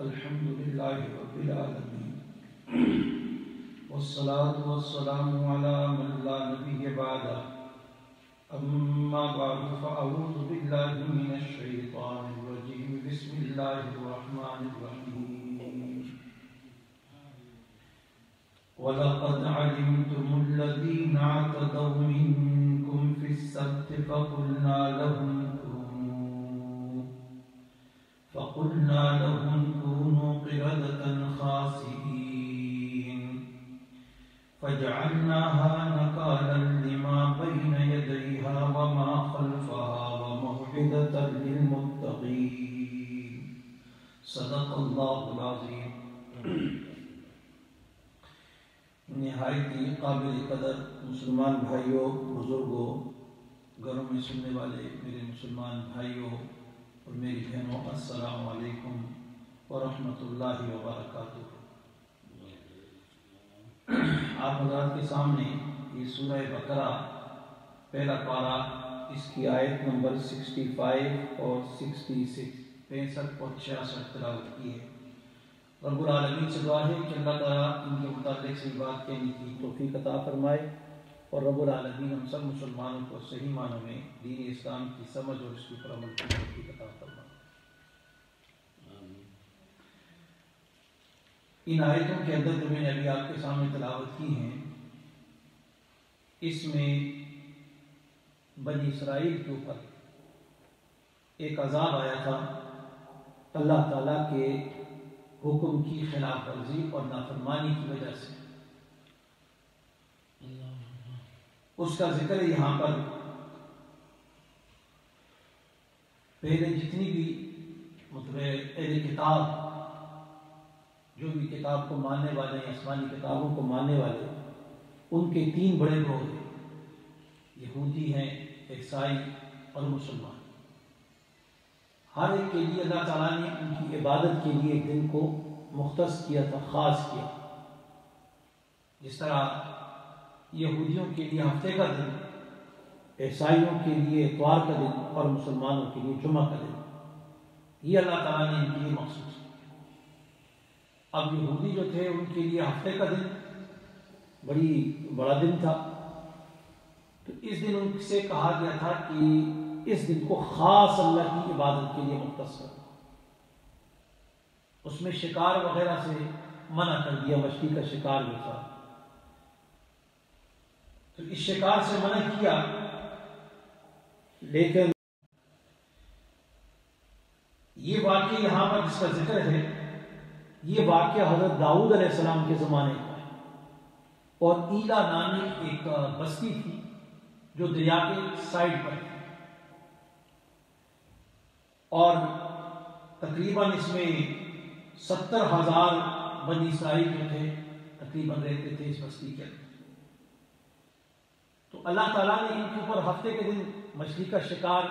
الحمد لله رب العالمين والصلاة والسلام على من لا نبي بعده أما بعد فأعوذ بالله من الشيطان الرجيم بسم الله الرحمن الرحيم ولقد علمتم الذين اعتدوا منكم في السبت فقلنا لهم كونوا قردة خاسئين فجعلناها نكالا لما بين يديها وما خلفها وموعظة للمتقين صدق الله العظيم۔ نہایت ہی قابل قدر مسلمان بھائیوں، بزرگوں، گھروں میں سننے والے میرے مسلمان بھائیوں اور میری بہنوں، السلام علیکم ورحمۃ اللہ وبرکاتہ۔ آپ حضرات کے سامنے یہ سورہ بقرہ پہلا پارہ، اس کی آیت نمبر 65 اور 66، 65 اور 66 تلاوت کی ہے۔ رب العالمین سے دعا ہے کہ اللہ تعالیٰ ان کے متعلق سے بات کہنے کی توفیق عطا فرمائے، اور رب العالمین ہم سب مسلمانوں کو صحیح معنوں میں دین اسلام کی سمجھ اور اس کے اوپر عمل کی توفیق عطا فرمائے۔ ان آیتوں کے اندر جو میں نے ابھی آپ کے سامنے تلاوت کی ہیں، اس میں بنی اسرائیل کے اوپر ایک عذاب آیا تھا اللہ تعالیٰ کے حکم کی خلاف ورزی اور نافرمانی کی وجہ سے۔ اس کا ذکر یہاں پر پہلے جتنی بھی اہل کتاب، جو بھی کتاب کو ماننے والے ہیں، آسمانی کتابوں کو ماننے والے، ان کے 3 بڑے گروہ ہیں، یہودی ہیں، عیسائی اور مسلمان۔ ہر ایک کے لیے اللہ تعالیٰ نے ان کی عبادت کے لیے ایک دن کو مختص کیا تھا، خاص کیا۔ جس طرح یہودیوں کے لیے ہفتے کا دن، عیسائیوں کے لیے اتوار کا دن اور مسلمانوں کے لیے جمعہ کا دن، یہ اللہ تعالیٰ نے ان کے لیے مخصوص کیا۔ اب یہودی جو تھے ان کے لیے ہفتے کا دن بڑا دن تھا، تو اس دن ان سے کہا گیا تھا کہ اس دن کو خاص اللہ کی عبادت کے لیے مختص کرو۔ اس میں شکار وغیرہ سے منع کر دیا، مچھلی کا شکار جو تھا، تو اس شکار سے منع کیا۔ لیکن یہ واقعہ یہاں پر جس کا ذکر ہے، یہ واقعہ حضرت داؤد علیہ السلام کے زمانے کا ہے، اور ایلا نامی ایک بستی تھی جو دریا کے سائڈ پر تھی، اور تقریباً اس میں 70,000 بنی اسرائیل جو تھے تقریباً رہتے تھے اس بستی کے اندر۔ تو اللہ تعالیٰ نے ان کے اوپر ہفتے کے دن مچھلی کا شکار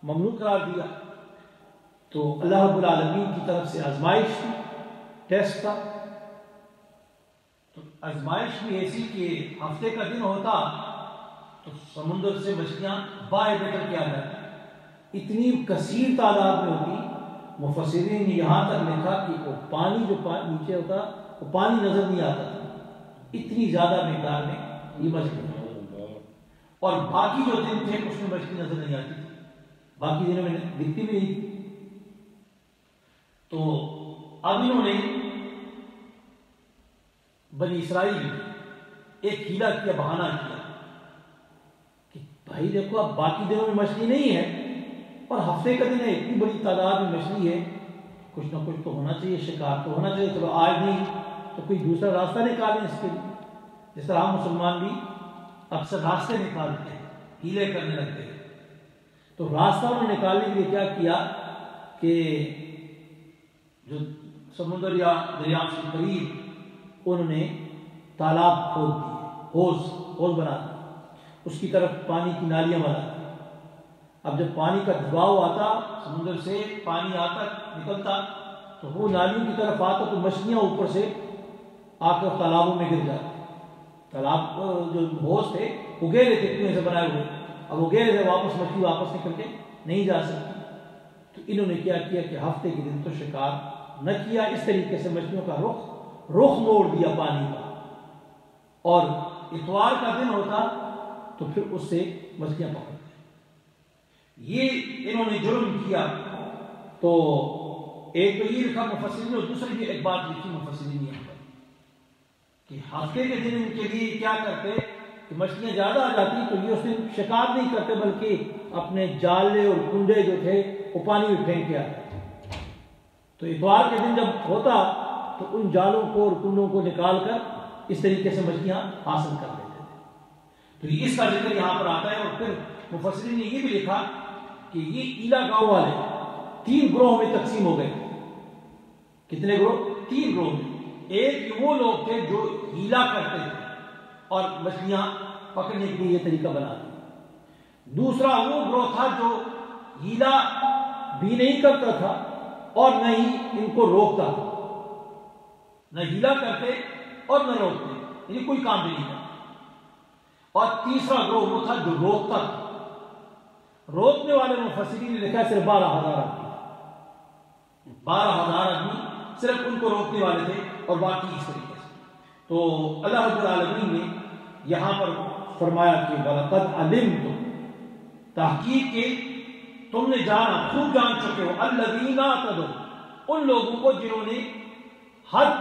ممنوع قرار دیا، تو اللہ رب العالمین کی طرف سے آزمائش تھی، ٹیسٹ تھا۔ تو آزمائش بھی ایسی کہ ہفتے کا دن ہوتا تو سمندر سے مچھلیاں باہر نکل کے آ جاتی، اتنی کثیر تعداد میں ہوتی۔ مفسرین نے یہاں تک لکھا کہ وہ پانی جو نیچے ہوتا وہ پانی نظر نہیں آتا تھا، اتنی زیادہ مقدار میں یہ مچھلی، اور باقی جو دن تھے اس میں مچھلی نظر نہیں آتی تھی، باقی دنوں میں دکھتی بھی نہیں۔ تو اب انہوں نے بنی اسرائیل ایک ہیلا کیا، بہانہ کیا کہ بھائی دیکھو اب باقی دنوں میں مچھلی نہیں ہے اور ہفتے کا دن ہے، اتنی بڑی تعداد میں مچھلی ہے، کچھ نہ کچھ تو ہونا چاہیے، شکار تو ہونا چاہیے، چلو آج نہیں تو کوئی دوسرا راستہ نکالیں اس کے لیے۔ جس طرح ہم مسلمان بھی اکثر راستے نکالتے ہیں، ہیلے کرنے لگتے ہیں، تو راستہ انہوں نے نکالنے کے لیے کیا کیا کہ جو سمندر یا دریا سے قریب انہوں نے تالاب کھود دیے، حوض بنا دیے، اس کی طرف پانی کی نالیاں بنا دی۔ اب جب پانی کا دباؤ آتا، سمندر سے پانی آتا نکلتا تو وہ نالیوں کی طرف آتا تو مچھلیاں اوپر سے آ کر تالابوں میں گر جاتی۔ تالاب جو حوض تھے وہ گہرے تھے، کنویں سے بنائے ہوئے، اب وہ گہرے سے مچھلی واپس نکل کے نہیں جا سکتی۔ تو انہوں نے کیا کہ ہفتے کے دن تو شکار نہ کیا، اس طریقے سے مچھلیوں کا رخ موڑ دیا پانی کا، اور اتوار کا دن ہوتا تو پھر اس سے مچھلیاں پکڑتے. یہ انہوں نے جرم کیا. تو ایک تو یہ لکھا مفسرین نے، اور دوسری بھی ایک بات لکھی مفسرین نے کہ ہفتے کے دن ان کے لیے کیا کرتے کہ مچھلیاں زیادہ آ جاتی تو یہ اس دن شکار نہیں کرتے، بلکہ اپنے جالے اور کنڈے جو تھے وہ پانی میں پھینک کے آتے. تو اتوار کے دن جب ہوتا تو ان جالوں کو اور کنڈوں کو نکال کر اس طریقے سے مچھلیاں حاصل کر لیتے تھے. تو اس کا ذکر یہاں پر آتا ہے. اور پھر مفسرین نے یہ بھی لکھا کہ یہ ایلا گاؤں والے 3 گروہوں میں تقسیم ہو گئے. کتنے گروہ؟ 3 گروہ میں. ایک وہ لوگ تھے جو ہیلا کرتے تھے اور مچھلیاں پکڑنے کے لیے یہ طریقہ بناتے. دوسرا وہ گروہ تھا جو ہیلا بھی نہیں کرتا تھا اور نہ ہی ان کو روکتا تھا. نہ ہیلا کرتے اور نہ روکتے، یعنی کوئی کام بھی نہیں کرتا. اور تیسرا گروہ وہ تھا جو روکتا تھا. روکنے والے مفسرین نے لکھا صرف 12,000 آدمی. 12,000 آدمی صرف ان کو روکنے والے تھے اور باقی اس طریقے سے. تو اللہ رب العالمین نے یہاں پر فرمایا کہ وَلَقَدْ عَلِمْتُمْ، تحقیق کہ تم نے جانا، خوب جان چکے ہو، الَّذِينَ اعْتَدَوْا، ان لوگوں کو جنہوں نے حد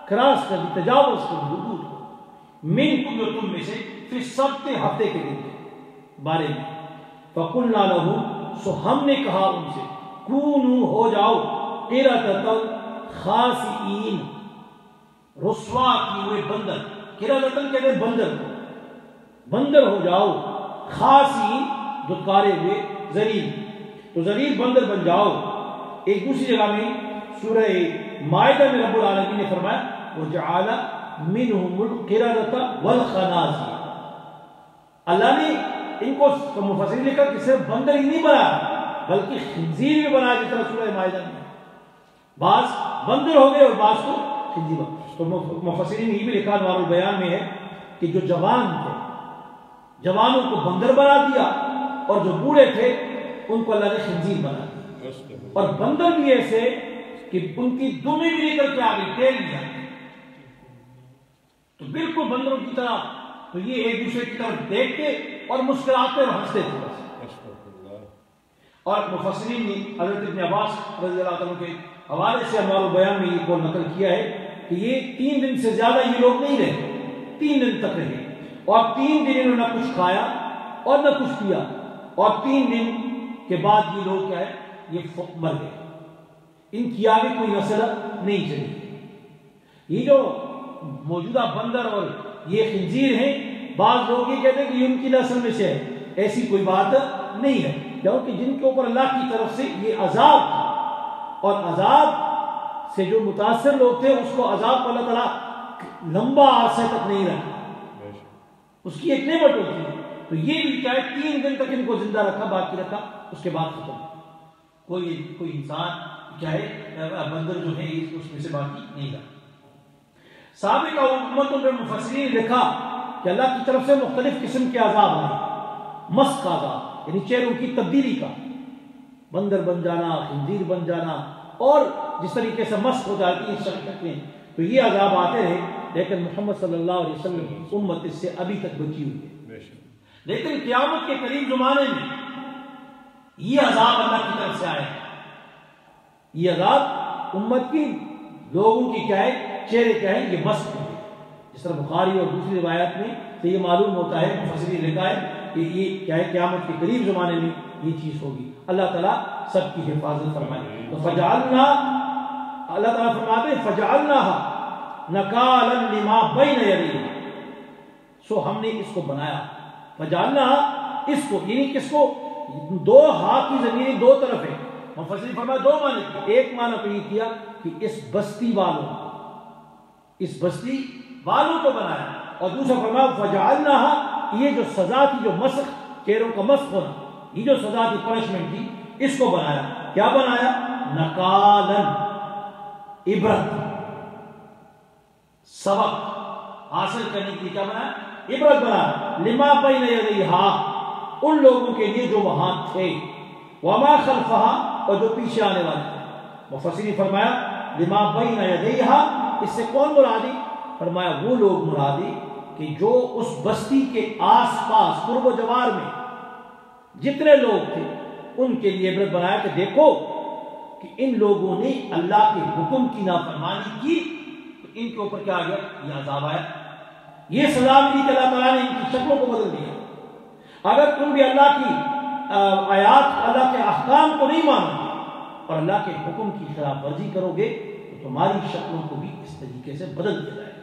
کراس کر دی، تجاوز کر دی، حدود کو، منکم، جو تم میں سے، فی السبت، ہفتے کے دن کے بارے میں. فَقُلْنَا لَهُمْ، سو ہم نے کہا ان سے، کونوا، ہو جاؤ، قِرَدَةً خَاسِئِينَ، رسوا کیے ہوئے بندر. قِرَدَةً کہتے ہیں بندر کو، بندر ہو جاؤ. خَاسِئِينَ، دھتکارے ہوئے، ذلیل، تو ذلیل بندر بن جاؤ. ایک دوسری جگہ میں سورہ مائدہ میں رب العالمین نے فرمایا وَجَعَلَ مِنْهُمُ الْقِرَدَةَ وَالْخَنَازِيرَ. اللہ نے ان کو مفسرین نے کہا کہ صرف بندر ہی نہیں بنایا بلکہ خنزیر بھی بنایا، جس طرح سورہ مائدہ میں بعض بندر ہو گئے اور بعض کو خنزیر بنا. تو مفسرین نے یہ بھی لکھا انوار البیان میں ہے کہ جو جوان تھے جوانوں کو بندر بنا دیا اور جو بوڑھے تھے ان کو اللہ نے خنزیر بنا دیا. اور بندر بھی ایسے کہ ان کی دمیں بھی نکل کے آ گئی، تیل بھی آ گئی، تو بالکل بندروں کی طرح. تو یہ ایک دوسرے کی طرف دیکھتے اور مسکراتے اور ہنستے تھے. اور مفسرین نے حضرت ابن عباس رضی اللہ عنہ کے حوالے سے انوار البیان میں یہ قول نقل کیا ہے کہ یہ 3 دن سے زیادہ یہ لوگ نہیں رہے، 3 دن تک رہے. اور 3 دن انہوں نے نہ کچھ کھایا اور نہ کچھ پیا، اور 3 دن کے بعد یہ لوگ کیا ہے، یہ مر گئے. ان کی آگے کوئی نسل نہیں چلی. یہ جو موجودہ بندر اور یہ خنزیر ہیں، بعض لوگ یہ کہتے ہیں کہ یہ ان کی نسل میں سے ہے. ایسی کوئی بات نہیں ہے، کیونکہ جن کے اوپر اللہ کی طرف سے یہ عذاب تھا، اور عذاب سے جو متاثر لوگ تھے اس کو عذاب کو اللہ تعالیٰ لمبا عرصہ تک نہیں رکھا، اس کی ایک نعمت ہوتی ہے. تو یہ بھی کیا ہے، 3 دن تک ان کو زندہ رکھا، باقی رکھا، اس کے بعد ختم. کوئی انسان کیا ہے، بندر جو ہے اس میں سے باقی نہیں رہا. سابقہ امتوں میں مفسرین نے لکھا کہ اللہ کی طرف سے مختلف قسم کے عذاب ہیں. مسخ عذاب یعنی چہروں کی تبدیلی کا، بندر بن جانا، خنزیر بن جانا، اور جس طریقے سے مسخ ہو جاتی ہے اس شریعت میں. تو یہ عذاب آتے رہے، لیکن محمد صلی اللہ علیہ وسلم کی امت اس سے ابھی تک بچی ہوئی ہے. لیکن قیامت کے قریب زمانے میں یہ عذاب اللہ کی طرف سے آئے گا. یہ عذاب امت کی لوگوں کی کیا ہے، چہرے کیا ہے، یہ مسخ ہوں گے. جس طرح بخاری اور دوسری روایات میں سے یہ معلوم ہوتا ہے، مفسرین نے لکھا ہے کہ یہ کیا ہے، قیامت کے قریب زمانے میں یہ چیز ہوگی. اللہ تعالیٰ سب کی حفاظت فرمائے. تو فجعلنا، اللہ تعالیٰ فرماتے ہیں فجعلناها نکالا لما بین یدیہا، سو ہم نے اس کو بنایا. فجعلناها، اس کو یعنی کس کو، 2 ہاتھ کی زمین 2 طرف ہے. مفسرین فرمایا 2 معنی کیے. ایک معنی تو یہ کیا کہ اس بستی والوں کو بنایا، اور دوسرا فرمایا فجعلناها، یہ جو سزا تھی، جو مسخ، چہروں کا مسخ ہونا، یہ جو سزا تھی، پنشمنٹ تھی، اس کو بنایا. کیا بنایا؟ نکالن، عبرت، سبق حاصل کرنے کے لیے کیا بنایا؟ عبرت بنایا. لما بین یدیہا، ان لوگوں کے لیے جو وہاں تھے، وما خلفہا، اور جو پیچھے آنے والے تھے. مفسرین نے فرمایا لما بین یدیہا، اس سے کون مرادی؟ فرمایا وہ لوگ مرادی کہ جو اس بستی کے آس پاس قرب و جوار میں جتنے لوگ تھے ان کے لیے عبرت بنایا کہ دیکھو کہ ان لوگوں نے اللہ کے حکم کی نافرمانی کی تو ان کے اوپر کیا آ گیا؟ یہ عذاب آیا، یہ سزا ملی کہ اللہ تعالیٰ نے ان کی شکلوں کو بدل دیا۔ اگر تم بھی اللہ کی آیات، اللہ کے احکام کو نہیں مانو گے اور اللہ کے حکم کی خلاف ورزی کرو گے تو تمہاری شکلوں کو بھی اس طریقے سے بدل دیا جائے گا۔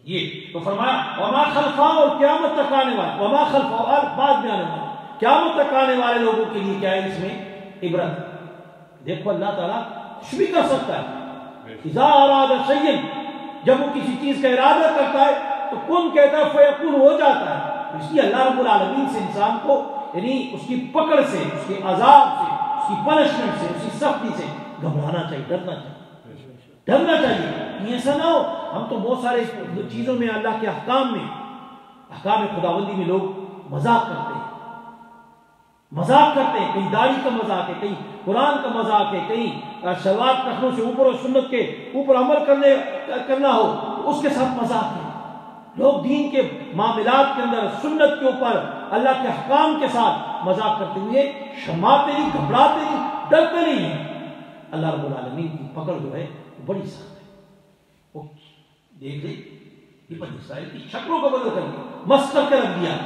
یہ تو فرمایا وما خلفا، اور قیامت تک آنے والے، وما خلفا اور بعد میں آنے والے، قیامت تک آنے والے لوگوں کے لیے کیا ہے اس میں عبرت۔ دیکھو اللہ تعالیٰ کچھ بھی کر سکتا ہے، اذا اراد شیئا، جب وہ کسی چیز کا ارادہ کرتا ہے تو کن کہتا ہے فیکون، ہو جاتا ہے۔ اس لیے اللہ رب العالمین سے انسان کو یعنی اس کی پکڑ سے، اس کے عذاب سے، اس کی پنشمنٹ سے، اس کی سختی سے گھبرانا چاہیے، ڈرنا چاہیے، ڈرنا چاہیے۔ ایسا نہ ہو ہم تو بہت سارے چیزوں میں، اللہ کے احکام میں، احکام خداوندی میں لوگ مذاق کرتے ہیں، مذاق کرتے ہیں، کہیں داڑھی کا مذاق ہے، کہیں قرآن کا مذاق ہے، کہیں شلوار ٹخنوں سے اوپر اور سنت کے اوپر عمل کرنا ہو تو اس کے ساتھ مذاق ہے۔ لوگ دین کے معاملات کے اندر سنت کے اوپر اللہ کے احکام کے ساتھ مذاق کرتے ہوئے شرماتے نہیں، گھبراتے نہیں، ڈرتے نہیں ہیں۔ اللہ رب العالمین کی پکڑ جو ہے وہ بڑی سخت ہے۔ وہ دیکھ لیں یہ بنی اسرائیل کی شکلوں کو بدل کر دیا، مس کر کے رکھ دیا،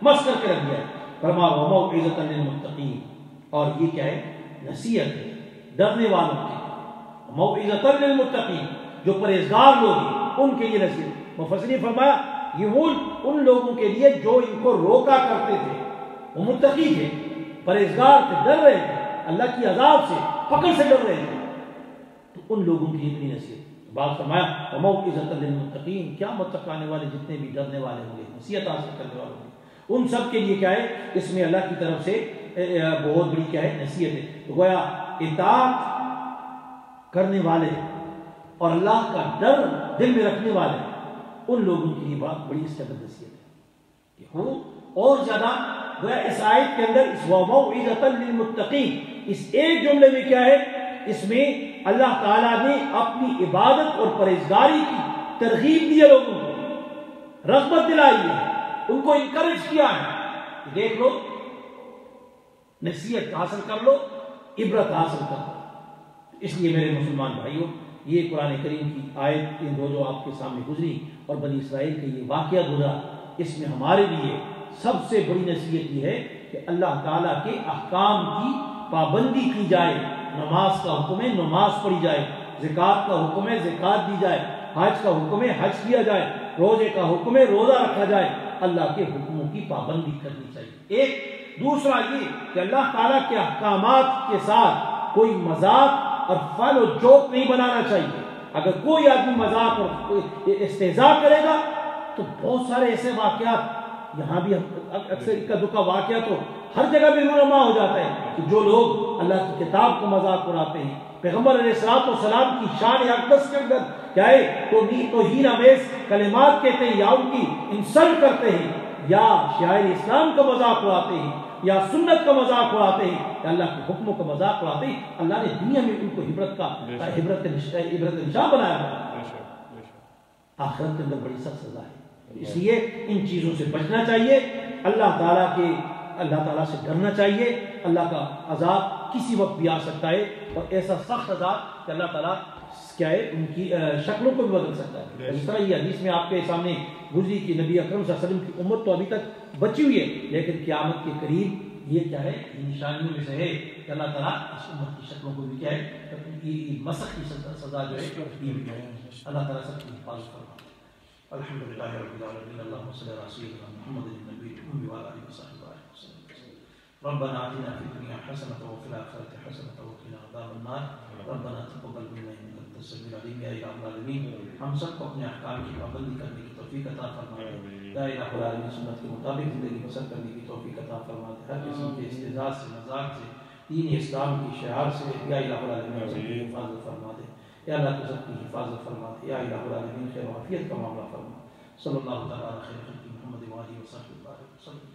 مس کر کے رکھ دیا۔ فرمایا وموعظۃ للمتقین، اور یہ کیا ہے؟ نصیحت ہے ڈرنے والوں کی، موعظۃ للمتقین، جو پرہیزگار لوگ ہیں ان کے لیے نصیحت۔ مفسرین فرمایا یہ وہ ان لوگوں کے لیے جو ان کو روکا کرتے تھے، وہ متقی تھے، پرہیزگار تھے، ڈر رہے تھے اللہ کی عذاب سے، پکڑ سے ڈر رہے تھے، تو ان لوگوں کے لیے اتنی نصیحت۔ بات فرمایا وموعظۃ للمتقین، قیامت تک آنے والے جتنے بھی ڈرنے والے ہوں گے، نصیحت حاصل کرنے والے ہوں گے، ان سب کے لیے کیا ہے؟ اس میں اللہ کی طرف سے بہت بڑی کیا ہے؟ نصیحت ہے۔ تو گویا اطاعت کرنے والے اور اللہ کا ڈر دل میں رکھنے والے ان لوگوں کے لیے بات بڑی استقبال نصیحت ہے کہ وہ اور زیادہ گویا اس آیت کے اندر اس وموعظۃ للمتقین، اس ایک جملے میں کیا ہے؟ اس میں اللہ تعالیٰ نے اپنی عبادت اور پرہیزگاری کی ترغیب دی ہے، لوگوں کو رغبت دلائی ہے، ان کو انکریج کیا ہے، دیکھ لو نصیحت حاصل کر لو، عبرت حاصل کر لو۔ اس لیے میرے مسلمان بھائیوں، یہ قرآن کریم کی آیت ان دو جو آپ کے سامنے گزری اور بنی اسرائیل کا یہ واقعہ گزرا، اس میں ہمارے لیے سب سے بڑی نصیحت یہ ہے کہ اللہ تعالیٰ کے احکام کی پابندی کی جائے۔ نماز کا حکم ہے نماز پڑھی جائے، زکوٰۃ کا حکم ہے زکوٰۃ دی جائے، حج کا حکم ہے حج کیا جائے، روزے کا حکم ہے روزہ رکھا جائے، اللہ کے حکموں کی پابندی کرنی چاہیے۔ ایک دوسرا یہ کہ اللہ تعالیٰ کے احکامات کے ساتھ کوئی مذاق اور فن و جوک نہیں بنانا چاہیے۔ اگر کوئی آدمی مذاق اور استہزاء کرے گا تو بہت سارے ایسے واقعات یہاں بھی اکثر اکا دکا واقعہ تو ہر جگہ بھی رونما ہو جاتا ہے کہ جو لوگ اللہ کی کتاب کو مذاق اڑاتے ہیں، پیغمبر علیہ السلام کی شان اقدس کے اندر کیا ہے توہین آمیز کلمات کہتے ہیں یا ان کی انسلٹ کرتے ہیں یا شاعر اسلام کا مذاق اڑاتے ہیں یا سنت کا مذاق اڑاتے ہیں یا اللہ کے حکموں کا مذاق اڑاتے ہیں، اللہ نے دنیا میں ان کو عبرت نشان بنایا ہے، آخرت کے اندر بڑی سخت سزا ہے۔ اس لیے ان چیزوں سے بچنا چاہیے، اللہ تعالیٰ سے ڈرنا چاہیے۔ اللہ کا عذاب کسی وقت بھی آ سکتا ہے اور ایسا سخت عذاب کہ اللہ تعالیٰ کیا ہے ان کی شکلوں کو بھی بدل سکتا ہے۔ اس طرح یہ حدیث میں آپ کے سامنے گزری کہ نبی اکرم صلی اللہ علیہ وسلم کی امت تو ابھی تک بچی ہوئی ہے، لیکن قیامت کے قریب یہ کیا ہے نشانیوں میں سے ہے کہ اللہ تعالیٰ اس امت کی شکلوں کو بھی کیا ہے مسخ کی سزا جو ہے اللہ تعالیٰ سب کی حفاظت فرمائے۔ الحمدللہ رب العالمین، اللہم صلی علی سیدنا محمد النبی الأمی وعلی آلہ وصحبہ وسلم۔ ربنا آتنا فی الدنیا حسنۃ وفی الآخرۃ حسنۃ وقنا عذاب النار۔ ربنا تقبل منا انک انت السمیع العلیم۔ یا الہ العالمین، ہم سب کو اپنے احکام کی پابندی کرنے کی توفیق عطا فرما دے۔ یا الہ العالمین، سنت کے مطابق زندگی بسر کرنے کی توفیق عطا فرما دے۔ ہر قسم کے استہزاء سے، مذاق سے، دین اسلام کی شعار سے یا الہ العالمین سب کی حفاظت فرما دے۔ یا اللہ تو سب کی حفاظت فرما دے۔ یا الہ العالمین خیر و عافیت کا معاملہ فرما۔ صلی اللہ تعالیٰ علیہ وسلم محمد و آلہ وصحبہ وسلم۔